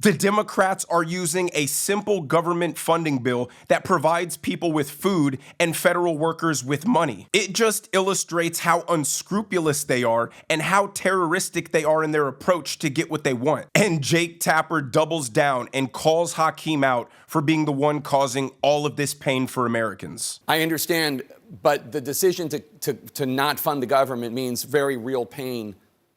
The Democrats are using a simple government funding bill that provides people with food and federal workers with money. It just illustrates how unscrupulous they are and how terroristic they are in their approach to get what they want. And Jake Tapper doubles down and calls Hakeem out for being the one causing all of this pain for Americans. I understand, but the decision to not fund the government means very real pain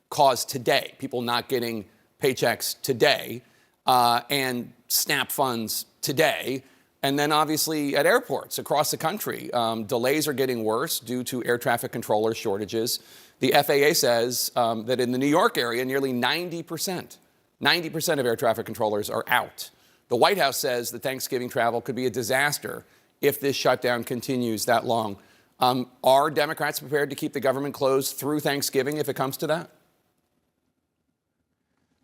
caused today. People not getting paychecks today and SNAP funds today. And then obviously at airports across the country, delays are getting worse due to air traffic controller shortages. The FAA says that in the New York area, nearly 90% of air traffic controllers are out. The White House says that Thanksgiving travel could be a disaster if this shutdown continues that long. Are Democrats prepared to keep the government closed through Thanksgiving if it comes to that?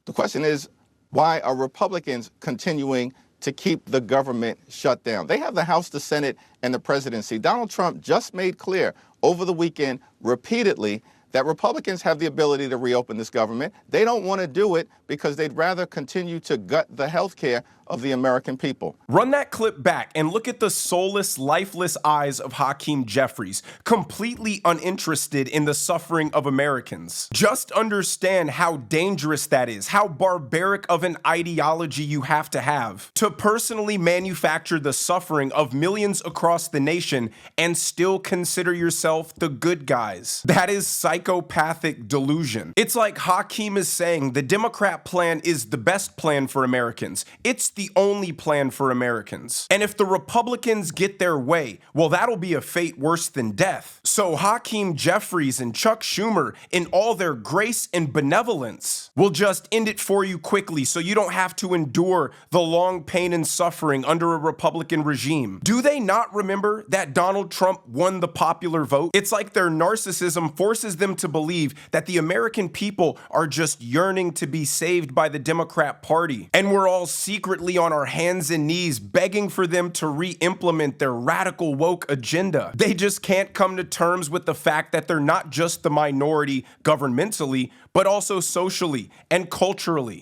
The question is, why are Republicans continuing to keep the government shut down? They have the House, the Senate, and the presidency. Donald Trump just made clear over the weekend repeatedly that Republicans have the ability to reopen this government. They don't want to do it because they'd rather continue to gut the health care of the American people. Run that clip back and look at the soulless, lifeless eyes of Hakeem Jeffries, completely uninterested in the suffering of Americans. Just understand how dangerous that is, how barbaric of an ideology you have to personally manufacture the suffering of millions across the nation and still consider yourself the good guys. That is psychopathic delusion. It's like Hakeem is saying the Democrat plan is the best plan for Americans. It's the only plan for Americans. And if the Republicans get their way, well, that'll be a fate worse than death. So Hakeem Jeffries and Chuck Schumer, in all their grace and benevolence, will just end it for you quickly so you don't have to endure the long pain and suffering under a Republican regime. Do they not remember that Donald Trump won the popular vote? It's like their narcissism forces them to believe that the American people are just yearning to be saved by the Democrat Party, and we're all secretly on our hands and knees begging for them to re-implement their radical woke agenda. They just can't come to terms with the fact that they're not just the minority governmentally, but also socially and culturally.